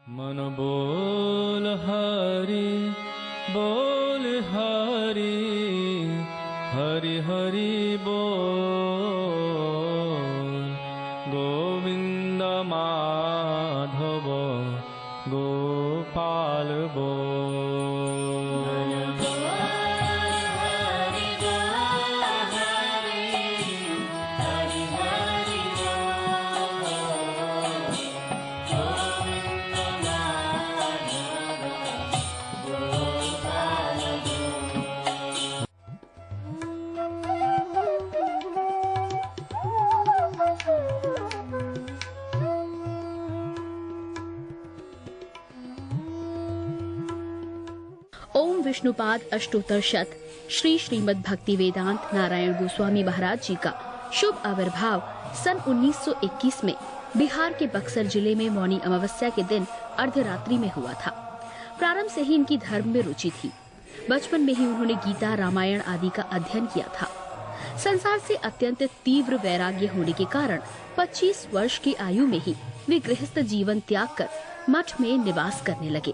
मन बोल हरि हरि हरि बोल गोविंद माधव गोपाल बोल। ओम विष्णुपाद अष्टोत्तर शत श्री श्रीमद् भक्ति वेदांत नारायण गोस्वामी महाराज जी का शुभ आविर्भाव सन 1921 में बिहार के बक्सर जिले में मौनी अमावस्या के दिन अर्धरात्रि में हुआ था। प्रारंभ से ही इनकी धर्म में रुचि थी। बचपन में ही उन्होंने गीता रामायण आदि का अध्ययन किया था। संसार से अत्यंत तीव्र वैराग्य होने के कारण 25 वर्ष की आयु में ही वे गृहस्थ जीवन त्याग कर मठ में निवास करने लगे।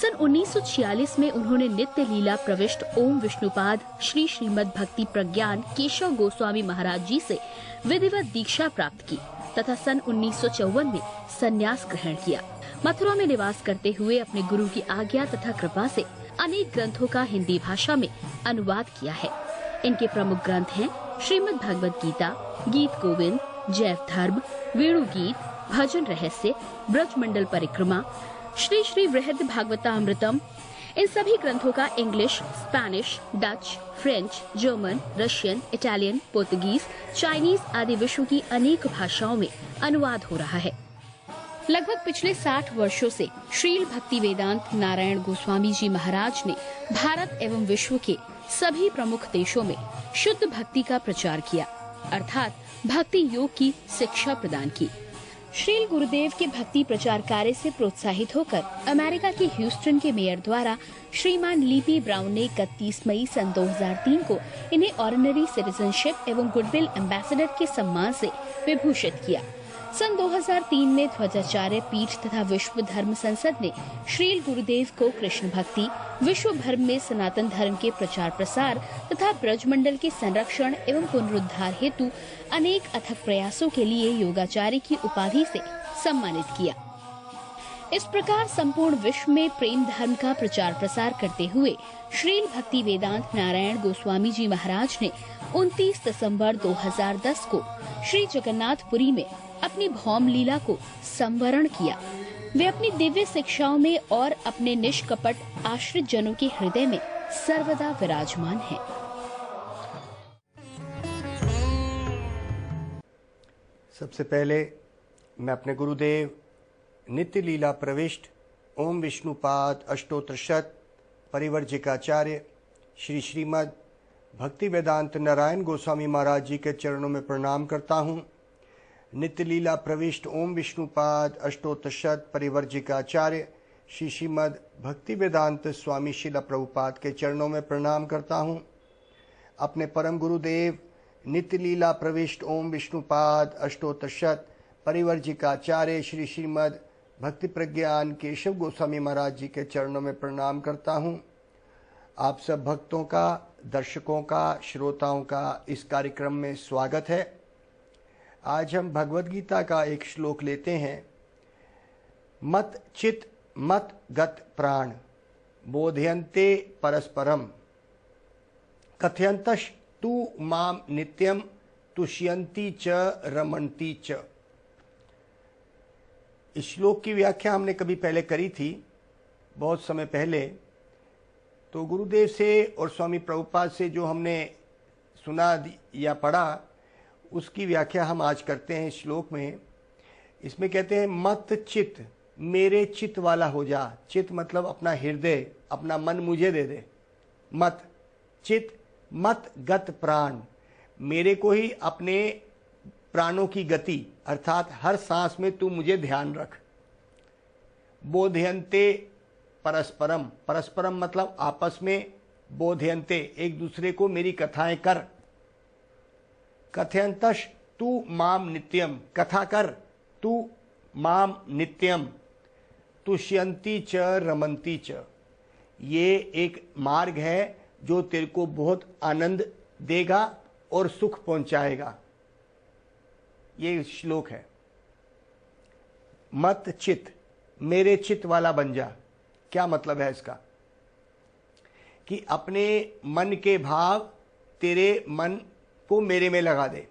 सन 1946 में उन्होंने नित्य लीला प्रविष्ट ओम विष्णुपाद श्री श्रीमद् भक्ति प्रज्ञान केशव गोस्वामी महाराज जी से विधिवत दीक्षा प्राप्त की तथा सन 1954 में संन्यास ग्रहण किया। मथुरा में निवास करते हुए अपने गुरु की आज्ञा तथा कृपा से अनेक ग्रंथों का हिंदी भाषा में अनुवाद किया है। इनके प्रमुख ग्रंथ हैं श्रीमद् भगवद गीता, गीत गोविंद, जैव धर्म, वेणु गीत, भजन रहस्य, ब्रजमंडल परिक्रमा, श्री श्री वृहद भागवतामृतम। इन सभी ग्रंथों का English, Spanish, Dutch, French, German, Russian, Italian, Portuguese, Chinese आदि विश्व की अनेक भाषाओं में अनुवाद हो रहा है। लगभग पिछले 60 वर्षों से श्रील भक्ति वेदांत नारायण गोस्वामी जी महाराज ने भारत एवं विश्व के सभी प्रमुख देशों में शुद्ध भक्ति का प्रचार किया, अर्थात भक्ति योग की शिक्षा प्रदान की। श्रील गुरुदेव के भक्ति प्रचार कार्य से प्रोत्साहित होकर अमेरिका के ह्यूस्टन के मेयर द्वारा श्रीमान लीपी ब्राउन ने 31 मई सन 2003 को इन्हें ऑर्डिनरी सिटीजनशिप एवं गुडविल एम्बेसडर के सम्मान से विभूषित किया। सन 2003 में ध्वजाचार्य पीठ तथा विश्व धर्म संसद ने श्रील गुरुदेव को कृष्ण भक्ति, विश्व भर में सनातन धर्म के प्रचार प्रसार तथा ब्रजमंडल के संरक्षण एवं पुनरुद्धार हेतु अनेक अथक प्रयासों के लिए योगाचार्य की उपाधि से सम्मानित किया। इस प्रकार संपूर्ण विश्व में प्रेम धर्म का प्रचार प्रसार करते हुए श्रील भक्ति वेदांत नारायण गोस्वामी जी महाराज ने 29 दिसंबर 2010 को श्री जगन्नाथपुरी में अपनी भौम लीला को संवरण किया। वे अपनी दिव्य शिक्षाओं में और अपने निष्कपट आश्रित जनों के हृदय में सर्वदा विराजमान हैं। सबसे पहले मैं अपने गुरुदेव नित्य लीला प्रविष्ट ओम विष्णुपाद अष्टोत्तर शत परिवर्जिकाचार्य श्री श्रीमद् भक्ति वेदांत नारायण गोस्वामी महाराज जी के चरणों में प्रणाम करता हूँ। नित्य लीला प्रविष्ट ओम विष्णुपाद अष्टोत्तर शत परिवर्जिकाचार्य श्री श्रीमद् भक्ति वेदांत स्वामी शिला प्रभुपाद के चरणों में प्रणाम करता हूँ। अपने परम गुरुदेव नित्य लीला प्रविष्ट ओम विष्णुपाद अष्टोत्तर शत परिवर्जिकाचार्य श्री श्रीमद् भक्ति प्रज्ञान केशव गोस्वामी महाराज जी के चरणों में प्रणाम करता हूँ। आप सब भक्तों का, दर्शकों का, श्रोताओं का इस कार्यक्रम में स्वागत है। आज हम भगवद गीता का एक श्लोक लेते हैं। मत चित मत गत प्राण बोधयन्ते परस्परम कथयन्तश तु माम नित्यम तुष्यन्ति च रमन्ति च। इस श्लोक की व्याख्या हमने कभी पहले करी थी, बहुत समय पहले। तो गुरुदेव से और स्वामी प्रभुपाद से जो हमने सुना या पढ़ा, उसकी व्याख्या हम आज करते हैं। इस श्लोक में इसमें कहते हैं मत चित, मेरे चित वाला हो जा। चित मतलब अपना हृदय, अपना मन मुझे दे दे। मत चित मत गत प्राण, मेरे को ही अपने प्राणों की गति अर्थात हर सांस में तू मुझे ध्यान रख। बोधयन्ते परस्परम, परस्परम मतलब आपस में, बोधयन्ते एक दूसरे को मेरी कथाएं कर। कथयन्तश तू माम नित्यम, कथा कर तू माम नित्यम, तुष्यंती च रमंती च, ये एक मार्ग है जो तेरे को बहुत आनंद देगा और सुख पहुंचाएगा। ये श्लोक है। मत चित, मेरे चित वाला बन जा। क्या मतलब है इसका? कि अपने मन के भाव तेरे मन को मेरे में लगा दे।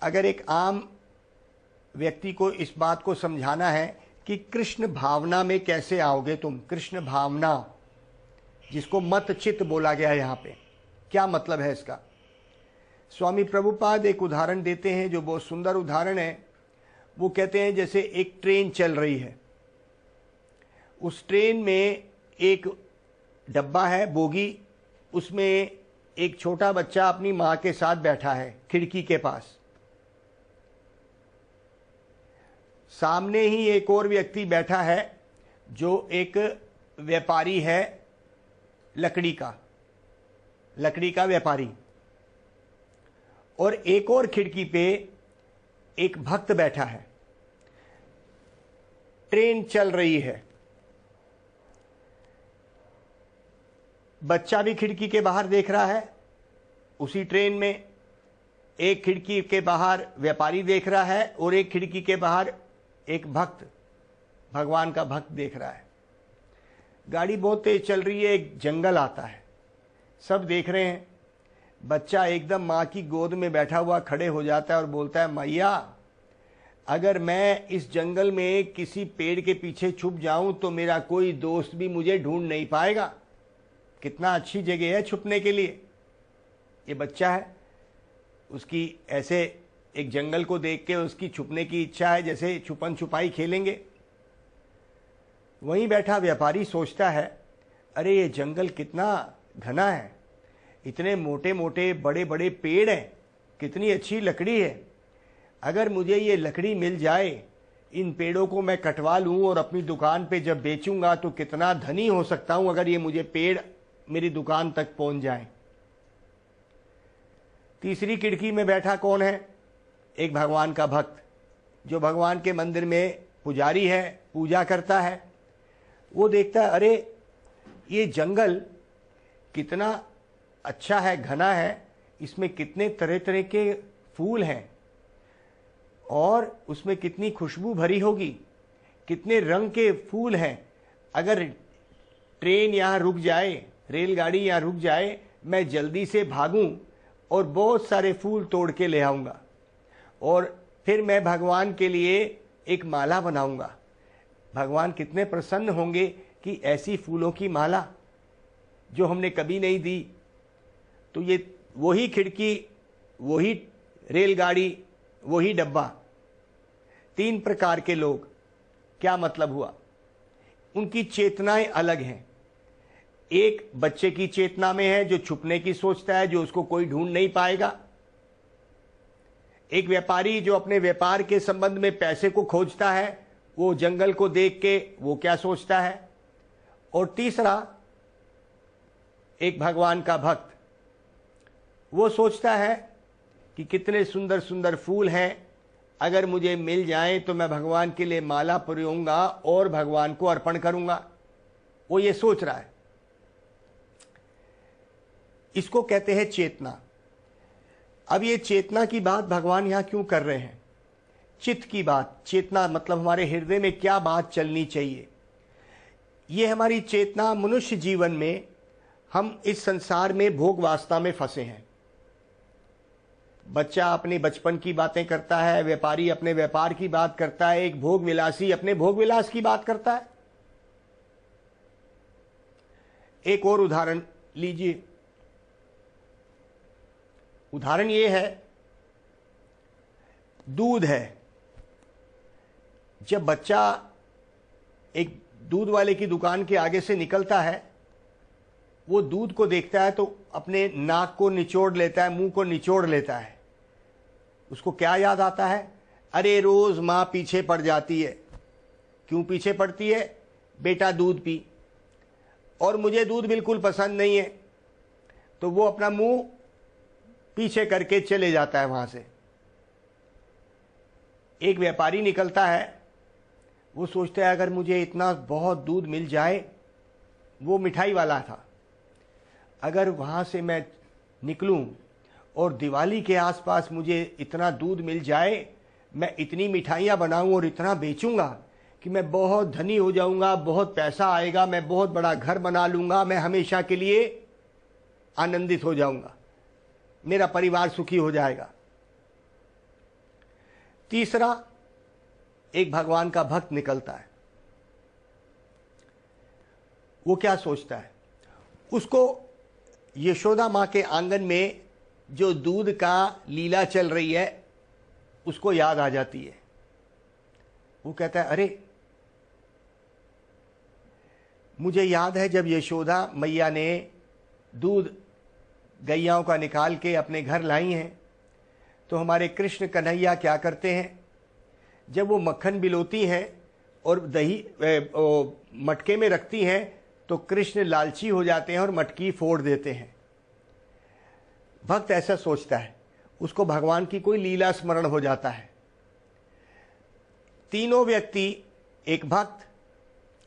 अगर एक आम व्यक्ति को इस बात को समझाना है कि कृष्ण भावना में कैसे आओगे तुम, कृष्ण भावना जिसको मत चित बोला गया यहाँ पे, क्या मतलब है इसका? स्वामी प्रभुपाद एक उदाहरण देते हैं जो बहुत सुंदर उदाहरण है। वो कहते हैं जैसे एक ट्रेन चल रही है, उस ट्रेन में एक डब्बा है, बोगी, उसमें एक छोटा बच्चा अपनी माँ के साथ बैठा है खिड़की के पास। सामने ही एक और व्यक्ति बैठा है जो एक व्यापारी है, लकड़ी का व्यापारी। और एक और खिड़की पे एक भक्त बैठा है। ट्रेन चल रही है, बच्चा भी खिड़की के बाहर देख रहा है। उसी ट्रेन में एक खिड़की के बाहर व्यापारी देख रहा है और एक खिड़की के बाहर एक भक्त, भगवान का भक्त देख रहा है। गाड़ी बहुत तेज चल रही है, एक जंगल आता है, सब देख रहे हैं। बच्चा एकदम माँ की गोद में बैठा हुआ खड़े हो जाता है और बोलता है, मैया अगर मैं इस जंगल में किसी पेड़ के पीछे छुप जाऊं तो मेरा कोई दोस्त भी मुझे ढूंढ नहीं पाएगा। कितना अच्छी जगह है छुपने के लिए। ये बच्चा है, उसकी ऐसे एक जंगल को देख के उसकी छुपने की इच्छा है, जैसे छुपन छुपाई खेलेंगे। वहीं बैठा व्यापारी सोचता है, अरे ये जंगल कितना घना है, इतने मोटे मोटे बड़े बड़े पेड़ हैं, कितनी अच्छी लकड़ी है। अगर मुझे ये लकड़ी मिल जाए, इन पेड़ों को मैं कटवा लूं और अपनी दुकान पे जब बेचूंगा तो कितना धनी हो सकता हूं अगर ये मुझे पेड़ मेरी दुकान तक पहुंच जाए। तीसरी खिड़की में बैठा कौन है? एक भगवान का भक्त जो भगवान के मंदिर में पुजारी है, पूजा करता है। वो देखता है, अरे ये जंगल कितना अच्छा है, घना है, इसमें कितने तरह तरह के फूल हैं और उसमें कितनी खुशबू भरी होगी, कितने रंग के फूल हैं। अगर ट्रेन यहाँ रुक जाए, रेलगाड़ी यहाँ रुक जाए, मैं जल्दी से भागूं और बहुत सारे फूल तोड़ के ले आऊँगा और फिर मैं भगवान के लिए एक माला बनाऊंगा। भगवान कितने प्रसन्न होंगे कि ऐसी फूलों की माला जो हमने कभी नहीं दी। तो ये वही खिड़की, वही रेलगाड़ी, वही डब्बा, तीन प्रकार के लोग। क्या मतलब हुआ? उनकी चेतनाएं अलग हैं। एक बच्चे की चेतना में है जो छुपने की सोचता है, जो उसको कोई ढूंढ नहीं पाएगा। एक व्यापारी जो अपने व्यापार के संबंध में पैसे को खोजता है, वो जंगल को देख के वो क्या सोचता है। और तीसरा एक भगवान का भक्त, वो सोचता है कि कितने सुंदर सुंदर फूल हैं, अगर मुझे मिल जाएं तो मैं भगवान के लिए माला परोऊंगा और भगवान को अर्पण करूंगा। वो ये सोच रहा है। इसको कहते हैं चेतना। अब ये चेतना की बात भगवान यहां क्यों कर रहे हैं? चित्त की बात। चेतना मतलब हमारे हृदय में क्या बात चलनी चाहिए। ये हमारी चेतना मनुष्य जीवन में, हम इस संसार में भोग वासना में फंसे हैं। बच्चा अपने बचपन की बातें करता है, व्यापारी अपने व्यापार की बात करता है, एक भोग विलासी अपने भोग विलास की बात करता है। एक और उदाहरण लीजिए। उदाहरण ये है, दूध है। जब बच्चा एक दूध वाले की दुकान के आगे से निकलता है, वो दूध को देखता है तो अपने नाक को निचोड़ लेता है, मुंह को निचोड़ लेता है। उसको क्या याद आता है? अरे रोज माँ पीछे पड़ जाती है। क्यों पीछे पड़ती है? बेटा दूध पी, और मुझे दूध बिल्कुल पसंद नहीं है। तो वो अपना मुंह पीछे करके चले जाता है वहां से। एक व्यापारी निकलता है, वो सोचता है अगर मुझे इतना बहुत दूध मिल जाए, वो मिठाई वाला था, अगर वहाँ से मैं निकलूं और दिवाली के आसपास मुझे इतना दूध मिल जाए, मैं इतनी मिठाइयाँ बनाऊं और इतना बेचूंगा कि मैं बहुत धनी हो जाऊंगा, बहुत पैसा आएगा, मैं बहुत बड़ा घर बना लूंगा, मैं हमेशा के लिए आनंदित हो जाऊंगा, मेरा परिवार सुखी हो जाएगा। तीसरा, एक भगवान का भक्त निकलता है। वो क्या सोचता है, उसको यशोदा माँ के आंगन में जो दूध का लीला चल रही है उसको याद आ जाती है। वो कहता है, अरे मुझे याद है जब यशोदा मैया ने दूध गैयाओं का निकाल के अपने घर लाई हैं, तो हमारे कृष्ण कन्हैया क्या करते हैं, जब वो मक्खन बिलोती हैं और दही मटके में रखती हैं तो कृष्ण लालची हो जाते हैं और मटकी फोड़ देते हैं। भक्त ऐसा सोचता है, उसको भगवान की कोई लीला स्मरण हो जाता है। तीनों व्यक्ति, एक भक्त,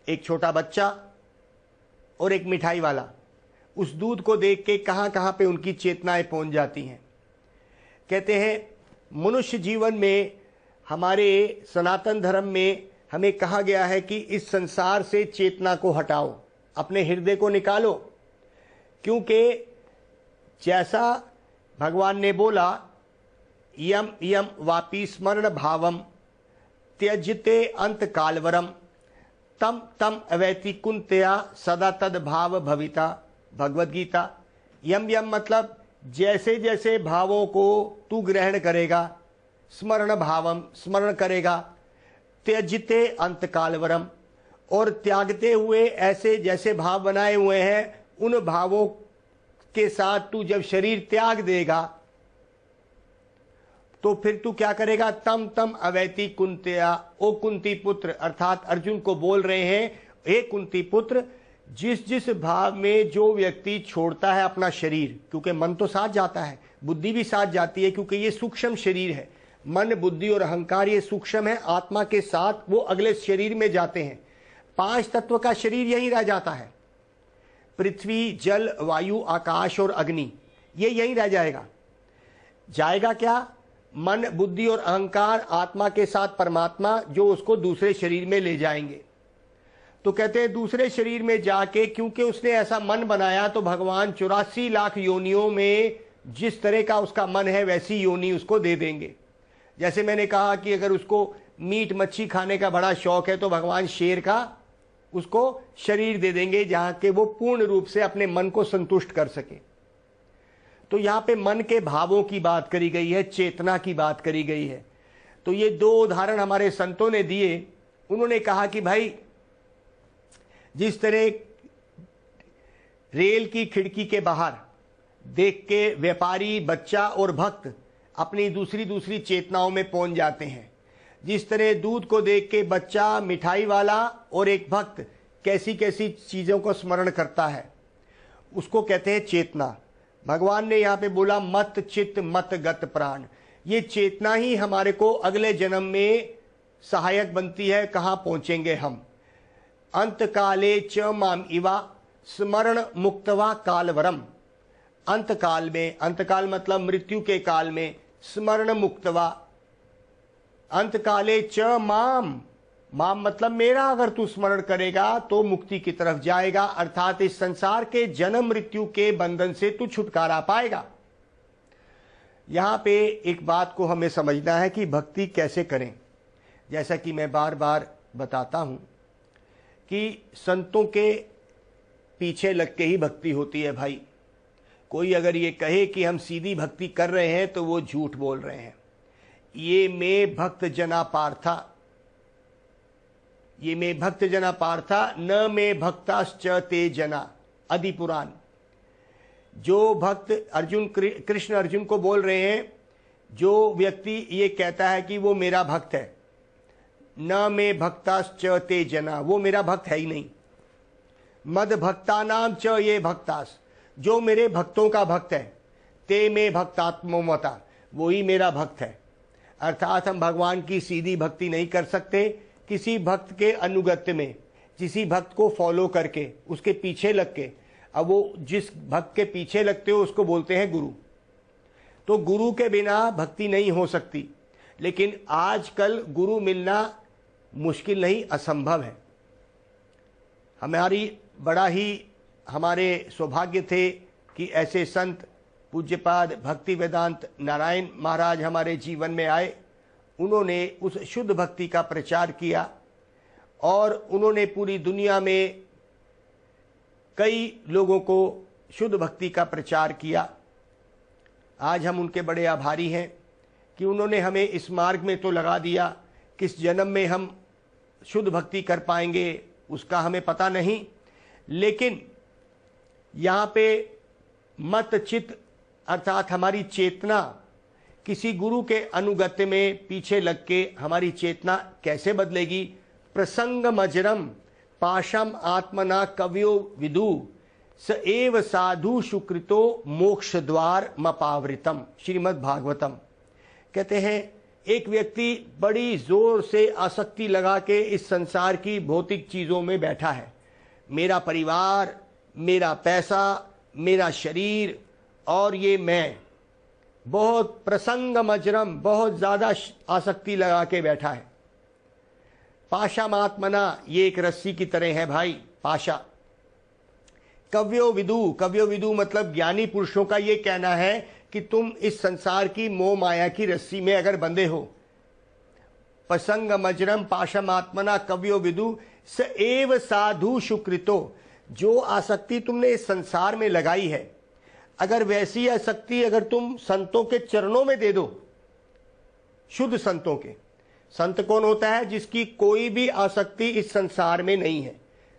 एक छोटा बच्चा और एक मिठाई वाला, उस दूध को देख के कहां कहां पे उनकी चेतनाएं पहुंच जाती हैं। कहते हैं मनुष्य जीवन में, हमारे सनातन धर्म में हमें कहा गया है कि इस संसार से चेतना को हटाओ, अपने हृदय को निकालो, क्योंकि जैसा भगवान ने बोला, यम यम वापी स्मरण भावम त्यजते अंत कालवरम तम तम अवैति कुंतया सदा तद भाव भविता। भगवद गीता। यम यम मतलब जैसे जैसे भावों को तू ग्रहण करेगा, स्मरण भावम स्मरण करेगा, त्यजते अंत कालवरम और त्यागते हुए ऐसे जैसे भाव बनाए हुए हैं, उन भावों के साथ तू जब शरीर त्याग देगा तो फिर तू क्या करेगा, तम तम अवैति कुंतया। ओ कुंती पुत्र, अर्थात अर्जुन को बोल रहे हैं, हे कुंती पुत्र, जिस जिस भाव में जो व्यक्ति छोड़ता है अपना शरीर, क्योंकि मन तो साथ जाता है, बुद्धि भी साथ जाती है, क्योंकि ये सूक्ष्म शरीर है, मन बुद्धि और अहंकार ये सूक्ष्म है, आत्मा के साथ वो अगले शरीर में जाते हैं। 5 तत्व का शरीर यहीं रह जाता है, पृथ्वी जल वायु आकाश और अग्नि, ये यहीं रह जाएगा। जाएगा क्या, मन बुद्धि और अहंकार, आत्मा के साथ परमात्मा, जो उसको दूसरे शरीर में ले जाएंगे। तो कहते हैं दूसरे शरीर में जाके, क्योंकि उसने ऐसा मन बनाया, तो भगवान 84 लाख योनियों में जिस तरह का उसका मन है वैसी योनि उसको दे देंगे। जैसे मैंने कहा कि अगर उसको मीट मच्छी खाने का बड़ा शौक है तो भगवान शेर का उसको शरीर दे देंगे, जहां के वो पूर्ण रूप से अपने मन को संतुष्ट कर सके। तो यहां पे मन के भावों की बात करी गई है, चेतना की बात करी गई है। तो ये 2 उदाहरण हमारे संतों ने दिए। उन्होंने कहा कि भाई, जिस तरह रेल की खिड़की के बाहर देख के व्यापारी, बच्चा और भक्त अपनी दूसरी दूसरी चेतनाओं में पहुंच जाते हैं, जिस तरह दूध को देख के बच्चा, मिठाई वाला और एक भक्त कैसी कैसी चीजों को स्मरण करता है, उसको कहते हैं चेतना। भगवान ने यहाँ पे बोला मत चित्त मत गत प्राण। ये चेतना ही हमारे को अगले जन्म में सहायक बनती है, कहाँ पहुंचेंगे हम। अंत काले च माम इवा स्मरण मुक्तवा कालवरम। अंत काल में, अंत काल मतलब मृत्यु के काल में, स्मरण मुक्तवा। अंत काले च माम, माम मतलब मेरा, अगर तू स्मरण करेगा तो मुक्ति की तरफ जाएगा, अर्थात इस संसार के जन्म मृत्यु के बंधन से तू छुटकारा पाएगा। यहां पे एक बात को हमें समझना है कि भक्ति कैसे करें। जैसा कि मैं बार बार बताता हूं कि संतों के पीछे लग के ही भक्ति होती है भाई। कोई अगर ये कहे कि हम सीधी भक्ति कर रहे हैं तो वो झूठ बोल रहे हैं। ये में भक्त जना पार्था, ये में भक्त जना पार्था, न में भक्ताश्च ते जना। आदि पुराण। जो भक्त अर्जुन, कृष्ण अर्जुन को बोल रहे हैं, जो व्यक्ति ये कहता है कि वो मेरा भक्त है, न में भक्ताश्च ते जना, वो मेरा भक्त है ही नहीं। मद भक्ता नाम च ये भक्तास, जो मेरे भक्तों का भक्त है, ते में भक्तात्मोमता, वो ही मेरा भक्त है। अर्थात हम भगवान की सीधी भक्ति नहीं कर सकते, किसी भक्त के अनुगत्य में, किसी भक्त को फॉलो करके, उसके पीछे लग के, अब वो जिस भक्त के पीछे लगते हो उसको बोलते हैं गुरु। तो गुरु के बिना भक्ति नहीं हो सकती, लेकिन आजकल गुरु मिलना मुश्किल नहीं, असंभव है। हमारे सौभाग्य थे कि ऐसे संत पूज्यपाद भक्ति वेदांत नारायण महाराज हमारे जीवन में आए। उन्होंने उस शुद्ध भक्ति का प्रचार किया और उन्होंने पूरी दुनिया में कई लोगों को शुद्ध भक्ति का प्रचार किया। आज हम उनके बड़े आभारी हैं कि उन्होंने हमें इस मार्ग में तो लगा दिया। किस जन्म में हम शुद्ध भक्ति कर पाएंगे उसका हमें पता नहीं, लेकिन यहाँ पे मत चित्त अर्थात हमारी चेतना किसी गुरु के अनुगत्य में पीछे लग के हमारी चेतना कैसे बदलेगी। प्रसंग मजरम पाशम आत्मना कव्यो विदु स एव साधु सुकृतो मोक्ष द्वार मपावृतम। श्रीमद् भागवतम कहते हैं एक व्यक्ति बड़ी जोर से आसक्ति लगा के इस संसार की भौतिक चीजों में बैठा है। मेरा परिवार, मेरा पैसा, मेरा शरीर और ये मैं, बहुत प्रसंग मजरम, बहुत ज्यादा आसक्ति लगा के बैठा है। पाशामात्मना, ये एक रस्सी की तरह है भाई, पाशा। कव्यो विदु मतलब ज्ञानी पुरुषों का ये कहना है कि तुम इस संसार की मोह माया की रस्सी में अगर बंधे हो। प्रसंग मजरम पाशमात्मना कव्यो विदु स एव साधु सुकृतो, जो आसक्ति तुमने इस संसार में लगाई है, अगर वैसी आसक्ति अगर तुम संतों के चरणों में दे दो, शुद्ध संतों के। संत कौन होता है? जिसकी कोई भी आसक्ति इस संसार में नहीं है,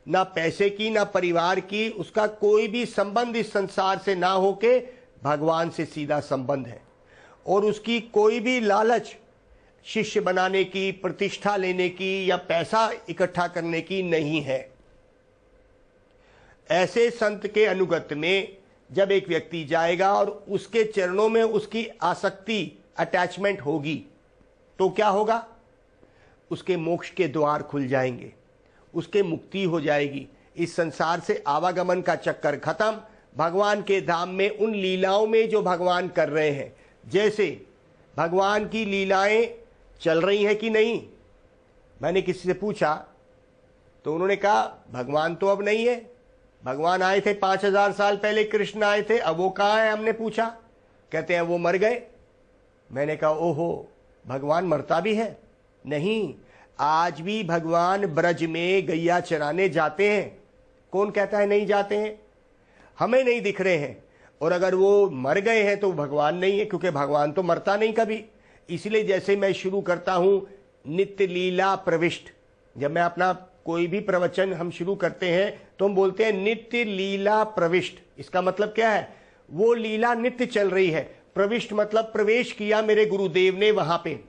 ना पैसे की, ना परिवार की, उसका कोई भी संबंध इस संसार से ना होके भगवान से सीधा संबंध है, और उसकी कोई भी लालच शिष्य बनाने की, प्रतिष्ठा लेने की या पैसा इकट्ठा करने की नहीं है। ऐसे संत के अनुगत्य में जब एक व्यक्ति जाएगा और उसके चरणों में उसकी आसक्ति, अटैचमेंट होगी, तो क्या होगा? उसके मोक्ष के द्वार खुल जाएंगे, उसके मुक्ति हो जाएगी, इस संसार से आवागमन का चक्कर खत्म। भगवान के धाम में उन लीलाओं में जो भगवान कर रहे हैं, जैसे भगवान की लीलाएं चल रही हैं कि नहीं। मैंने किसी से पूछा तो उन्होंने कहा भगवान तो अब नहीं है, भगवान आए थे 5000 साल पहले, कृष्ण आए थे, अब वो कहाँ है? हमने पूछा, कहते हैं वो मर गए। मैंने कहा ओहो, भगवान मरता भी है? नहीं, आज भी भगवान ब्रज में गैया चराने जाते हैं। कौन कहता है नहीं जाते हैं? हमें नहीं दिख रहे हैं, और अगर वो मर गए हैं तो भगवान नहीं है, क्योंकि भगवान तो मरता नहीं कभी। इसलिए जैसे मैं शुरू करता हूं नित्य लीला प्रविष्ट, जब मैं अपना कोई भी प्रवचन हम शुरू करते हैं तो हम बोलते हैं नित्य लीला प्रविष्ट। इसका मतलब क्या है? वो लीला नित्य चल रही है। प्रविष्ट मतलब प्रवेश किया मेरे गुरुदेव ने वहां पे।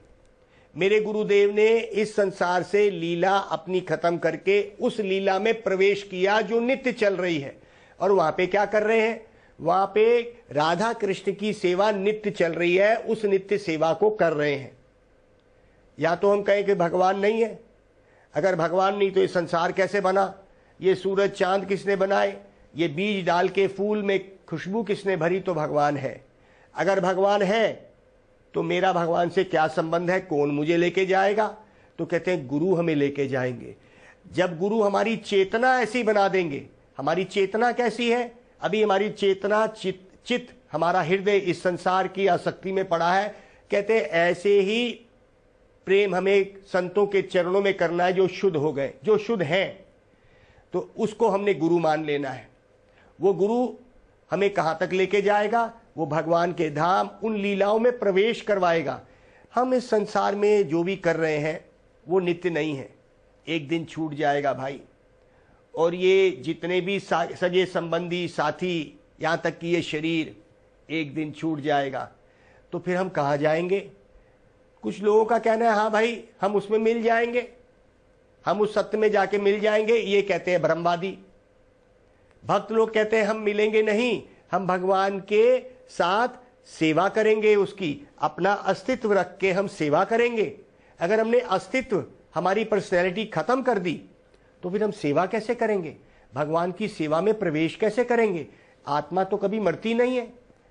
मेरे गुरुदेव ने इस संसार से लीला अपनी खत्म करके उस लीला में प्रवेश किया जो नित्य चल रही है, और वहां पे क्या कर रहे हैं? वहां पे राधा कृष्ण की सेवा नित्य चल रही है, उस नित्य सेवा को कर रहे हैं। या तो हम कहें कि भगवान नहीं है। अगर भगवान नहीं तो ये संसार कैसे बना? ये सूरज चांद किसने बनाए? ये बीज डाल के फूल में खुशबू किसने भरी? तो भगवान है। अगर भगवान है तो मेरा भगवान से क्या संबंध है? कौन मुझे लेके जाएगा? तो कहते हैं गुरु हमें लेके जाएंगे। जब गुरु हमारी चेतना ऐसी बना देंगे। हमारी चेतना कैसी है? अभी हमारी चेतना चित्त हमारा हृदय इस संसार की आसक्ति में पड़ा है। कहते हैं ऐसे ही प्रेम हमें संतों के चरणों में करना है, जो शुद्ध हो गए, जो शुद्ध हैं, तो उसको हमने गुरु मान लेना है। वो गुरु हमें कहाँ तक लेके जाएगा? वो भगवान के धाम, उन लीलाओं में प्रवेश करवाएगा। हम इस संसार में जो भी कर रहे हैं वो नित्य नहीं है, एक दिन छूट जाएगा भाई। और ये जितने भी सगे संबंधी साथी, यहाँ तक कि ये शरीर एक दिन छूट जाएगा, तो फिर हम कहाँ जाएंगे? कुछ लोगों का कहना है हाँ भाई हम उसमें मिल जाएंगे, हम उस सत्य में जाके मिल जाएंगे। ये कहते हैं ब्रह्मवादी। भक्त लोग कहते हैं हम मिलेंगे नहीं, हम भगवान के साथ सेवा करेंगे, उसकी अपना अस्तित्व रख के हम सेवा करेंगे। अगर हमने अस्तित्व, हमारी पर्सनैलिटी खत्म कर दी, तो फिर हम सेवा कैसे करेंगे, भगवान की सेवा में प्रवेश कैसे करेंगे। आत्मा तो कभी मरती नहीं है।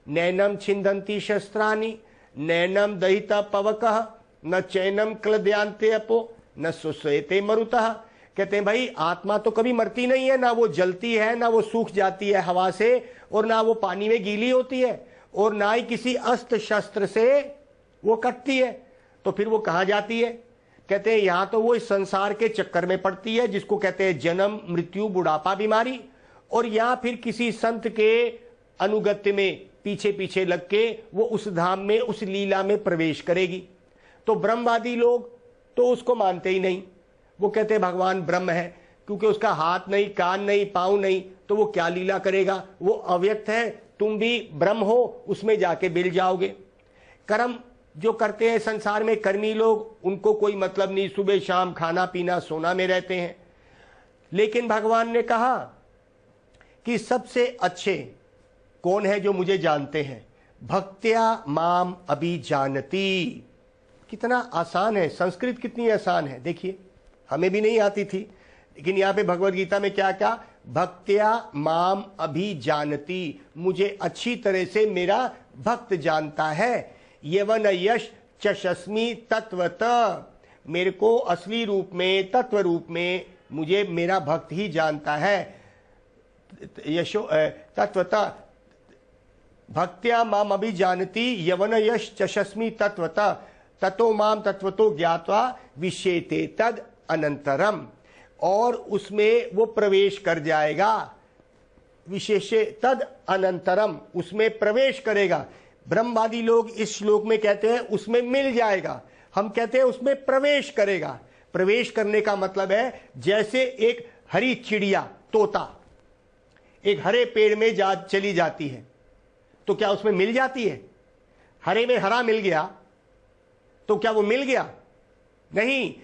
नैनम छिंदंती शस्त्राणि नैनम दहिता पवकः न चैनम क्लद्यांते अपो न सुश्वेते मरुतः। कहते हैं भाई आत्मा तो कभी मरती नहीं है, ना वो जलती है, ना वो सूख जाती है हवा से, और ना वो पानी में गीली होती है, और ना ही किसी अस्त्र शस्त्र से वो कटती है। तो फिर वो कहाँ जाती है। कहते हैं यहाँ तो वो इस संसार के चक्कर में पड़ती है, जिसको कहते हैं जन्म मृत्यु बुढ़ापा बीमारी, और या फिर किसी संत के अनुगत्य में पीछे पीछे लग के वो उस धाम में उस लीला में प्रवेश करेगी। तो ब्रह्मवादी लोग तो उसको मानते ही नहीं। वो कहते हैं भगवान ब्रह्म है, क्योंकि उसका हाथ नहीं, कान नहीं, पांव नहीं, तो वो क्या लीला करेगा, वो अव्यक्त है, तुम भी ब्रह्म हो, उसमें जाके मिल जाओगे। कर्म जो करते हैं संसार में कर्मी लोग, उनको कोई मतलब नहीं, सुबह शाम खाना पीना सोना में रहते हैं। लेकिन भगवान ने कहा कि सबसे अच्छे कौन है जो मुझे जानते हैं, भक्त्या माम अभिजानती। कितना आसान है, संस्कृत कितनी आसान है। देखिए हमें भी नहीं आती थी, लेकिन यहाँ पे भगवत गीता में क्या क्या, भक्त्या माम अभिजानती, मुझे अच्छी तरह से मेरा भक्त जानता है। यवन यश चशस्मी तत्वत, मेरे को असली रूप में तत्व रूप में मुझे मेरा भक्त ही जानता है। यशो तत्वत भक्त्या माम अभिजानती यवन यश चशस्मी तत्वत ततो माम तत्वतो ज्ञात्वा विशेते तद अनंतरम, और उसमें वो प्रवेश कर जाएगा। विशेषे तद अनंतरम, उसमें प्रवेश करेगा। ब्रह्मवादी लोग इस श्लोक में कहते हैं उसमें मिल जाएगा, हम कहते हैं उसमें प्रवेश करेगा। प्रवेश करने का मतलब है जैसे एक हरी चिड़िया तोता एक हरे पेड़ में चली जाती है, तो क्या उसमें मिल जाती है। हरे में हरा मिल गया तो क्या वो मिल गया, नहीं।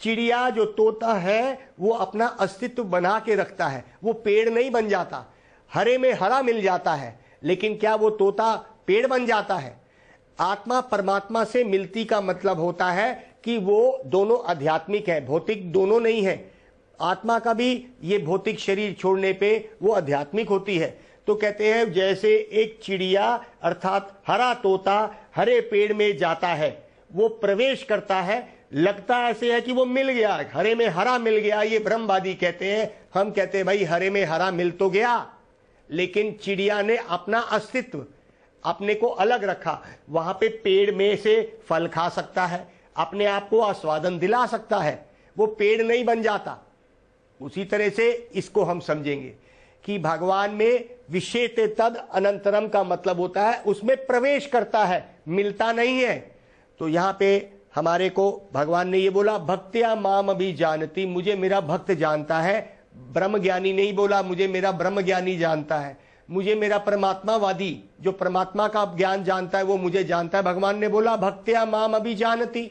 चिड़िया जो तोता है वो अपना अस्तित्व बना के रखता है, वो पेड़ नहीं बन जाता। हरे में हरा मिल जाता है, लेकिन क्या वो तोता पेड़ बन जाता है। आत्मा परमात्मा से मिलती का मतलब होता है कि वो दोनों आध्यात्मिक है, भौतिक दोनों नहीं है। आत्मा का भी ये भौतिक शरीर छोड़ने पे वो आध्यात्मिक होती है। तो कहते हैं जैसे एक चिड़िया अर्थात हरा तोता हरे पेड़ में जाता है, वो प्रवेश करता है, लगता ऐसे है कि वो मिल गया, हरे में हरा मिल गया, ये ब्रह्मवादी कहते हैं। हम कहते हैं भाई हरे में हरा मिल तो गया, लेकिन चिड़िया ने अपना अस्तित्व अपने को अलग रखा। वहां पे पेड़ में से फल खा सकता है, अपने आप को आस्वादन दिला सकता है, वो पेड़ नहीं बन जाता। उसी तरह से इसको हम समझेंगे कि भगवान में विशेते तद अनंतरम का मतलब होता है उसमें प्रवेश करता है, मिलता नहीं है। तो यहाँ पे हमारे को भगवान ने ये बोला भक्त्या माम अभी जानती, मुझे मेरा भक्त जानता है। ब्रह्म ज्ञानी नहीं बोला मुझे मेरा ब्रह्म ज्ञानी जानता है, मुझे मेरा परमात्मावादी जो परमात्मा का ज्ञान जानता है वो मुझे जानता है। भगवान ने बोला भक्त्या माम अभी जानती।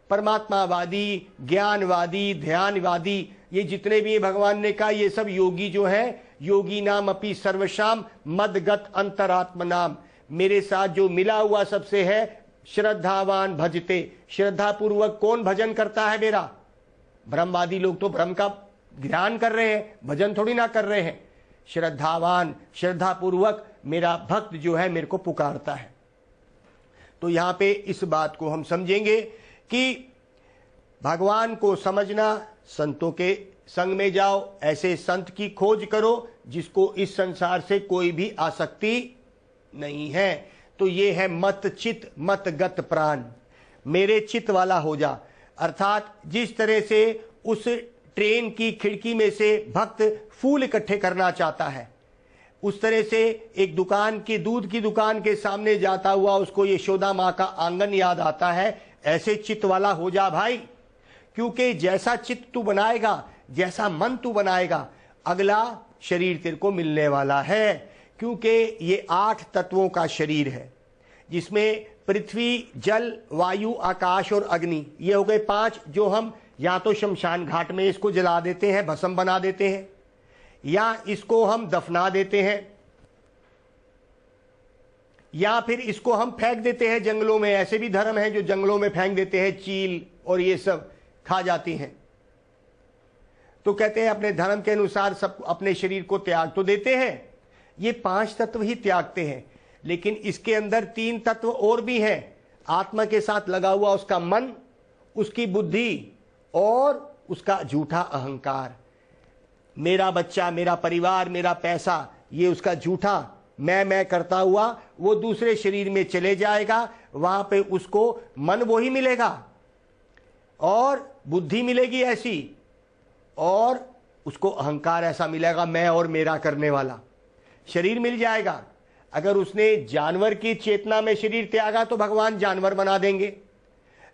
परमात्मावादी, ज्ञानवादी, ध्यानवादी, ये जितने भी भगवान ने कहा ये सब योगी जो है, योगी नाम अपि सर्वशाम मदगत अंतरात्म नाम, मेरे साथ जो मिला हुआ सबसे है। श्रद्धावान भजते, श्रद्धा पूर्वक कौन भजन करता है मेरा। ब्रह्मवादी लोग तो ब्रह्म का ध्यान कर रहे हैं, भजन थोड़ी ना कर रहे हैं। श्रद्धावान श्रद्धा पूर्वक मेरा भक्त जो है मेरे को पुकारता है। तो यहां पे इस बात को हम समझेंगे कि भगवान को समझना, संतों के संग में जाओ, ऐसे संत की खोज करो जिसको इस संसार से कोई भी आसक्ति नहीं है। तो ये है मत चित मत गत प्राण, मेरे चित वाला हो जा। अर्थात जिस तरह से उस ट्रेन की खिड़की में से भक्त फूल इकट्ठे करना चाहता है, उस तरह से एक दुकान की दूध की दुकान के सामने जाता हुआ उसको यशोदा माँ का आंगन याद आता है। ऐसे चित्त वाला हो जा भाई, क्योंकि जैसा चित्त तू बनाएगा, जैसा मन तू बनाएगा, अगला शरीर तेरे को मिलने वाला है। क्योंकि ये 8 तत्वों का शरीर है, जिसमें पृथ्वी, जल, वायु, आकाश और अग्नि, ये हो गए 5, जो हम या तो शमशान घाट में इसको जला देते हैं, भस्म बना देते हैं, या इसको हम दफना देते हैं, या फिर इसको हम फेंक देते हैं जंगलों में। ऐसे भी धर्म है जो जंगलों में फेंक देते हैं चील और ये सब, खा जाती हैं। तो कहते हैं अपने धर्म के अनुसार सब अपने शरीर को त्याग तो देते हैं, ये 5 तत्व ही त्यागते हैं, लेकिन इसके अंदर 3 तत्व और भी हैं। आत्मा के साथ लगा हुआ उसका मन, उसकी बुद्धि और उसका झूठा अहंकार। मेरा बच्चा, मेरा परिवार, मेरा पैसा, ये उसका झूठा मैं करता हुआ वो दूसरे शरीर में चले जाएगा। वहां पे उसको मन वही मिलेगा और बुद्धि मिलेगी ऐसी, और उसको अहंकार ऐसा मिलेगा मैं और मेरा करने वाला। शरीर मिल जाएगा। अगर उसने जानवर की चेतना में शरीर त्यागा तो भगवान जानवर बना देंगे।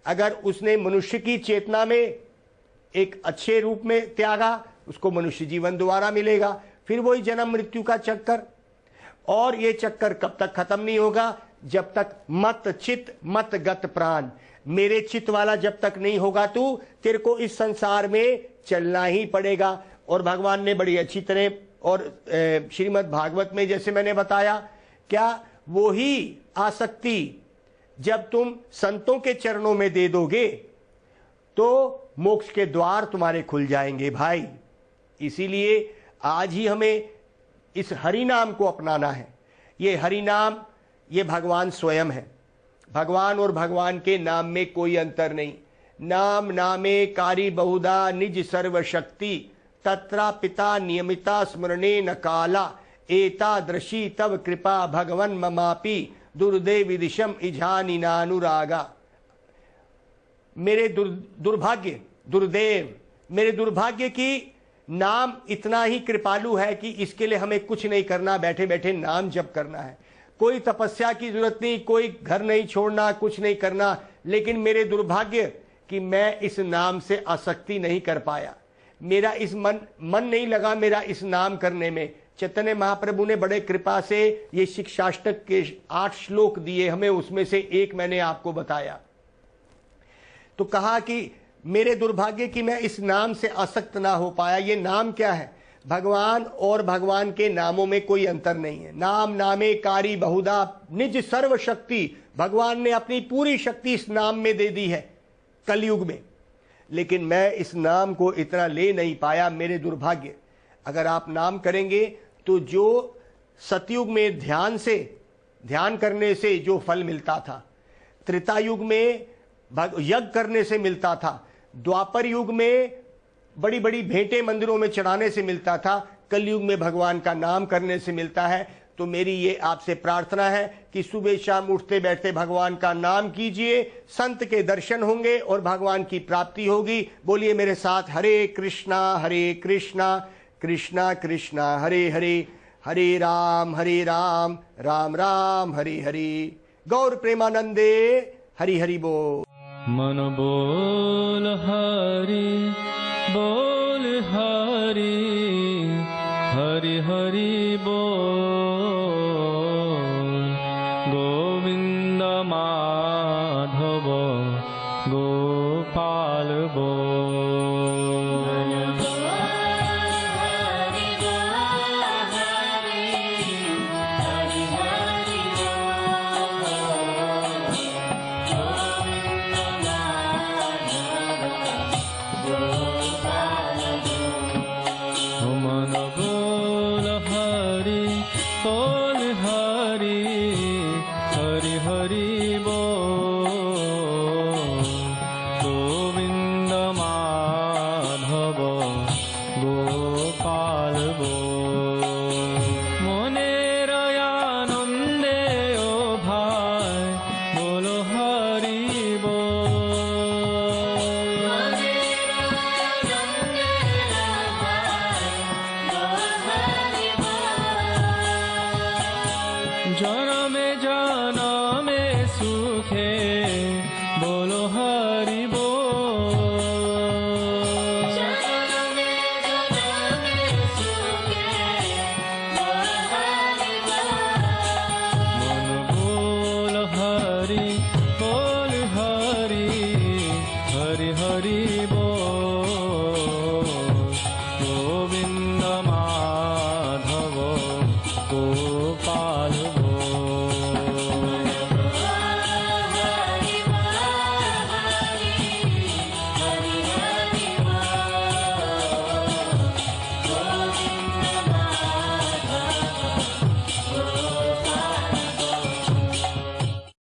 अगर उसने मनुष्य की चेतना में एक अच्छे रूप में त्यागा, उसको मनुष्य जीवन दोबारा मिलेगा। फिर वही जन्म मृत्यु का चक्कर, और ये चक्कर कब तक खत्म नहीं होगा? जब तक मत चित मत गत प्राण, मेरे चित वाला जब तक नहीं होगा तू, तेरे को इस संसार में चलना ही पड़ेगा। और भगवान ने बड़ी अच्छी तरह, और श्रीमद् भागवत में जैसे मैंने बताया, क्या वो ही आसक्ति जब तुम संतों के चरणों में दे दोगे तो मोक्ष के द्वार तुम्हारे खुल जाएंगे भाई। इसीलिए आज ही हमें इस हरि नाम को अपनाना है। ये हरि नाम, ये भगवान स्वयं है। भगवान और भगवान के नाम में कोई अंतर नहीं। नाम नामे कारी बहुधा निज सर्व शक्ति, तत्रा पिता नियमिता स्मरणे न काला, एता दृशी तव कृपा भगवन ममापि, दुर्दे विदिशम इझानी नानुरागा। मेरे दुर्भाग्य, दुर्देव, मेरे दुर्भाग्य की नाम इतना ही कृपालु है कि इसके लिए हमें कुछ नहीं करना, बैठे बैठे नाम जप करना है। कोई तपस्या की जरूरत नहीं, कोई घर नहीं छोड़ना, कुछ नहीं करना। लेकिन मेरे दुर्भाग्य कि मैं इस नाम से आसक्ति नहीं कर पाया। मेरा इस मन नहीं लगा मेरा इस नाम करने में। चैतन्य महाप्रभु ने बड़े कृपा से ये शिक्षाष्टक के 8 श्लोक दिए हमें, उसमें से एक मैंने आपको बताया। तो कहा कि मेरे दुर्भाग्य कि मैं इस नाम से आसक्त ना हो पाया। ये नाम क्या है? भगवान और भगवान के नामों में कोई अंतर नहीं है। नाम नामे कारी बहुधा निज सर्व शक्ति, भगवान ने अपनी पूरी शक्ति इस नाम में दे दी है कलयुग में, लेकिन मैं इस नाम को इतना ले नहीं पाया, मेरे दुर्भाग्य। अगर आप नाम करेंगे तो जो सतयुग में ध्यान करने से जो फल मिलता था, त्रेता युग में यज्ञ करने से मिलता था, द्वापर युग में बड़ी बड़ी भेंटें मंदिरों में चढ़ाने से मिलता था, कलयुग में भगवान का नाम करने से मिलता है। तो मेरी ये आपसे प्रार्थना है कि सुबह शाम उठते बैठते भगवान का नाम कीजिए, संत के दर्शन होंगे और भगवान की प्राप्ति होगी। बोलिए मेरे साथ, हरे कृष्णा कृष्णा कृष्णा हरे हरे, हरे राम राम राम हरे हरे। गौर प्रेमानंदे हरि हरि बोल। मन बोल हरि बोल हरि, हरि हरि बोल। गोविंद माधव गोपाल बोल। मन बोल हरि बोल हरि, हरि हरि बोल। गोविंद माधव गोपाल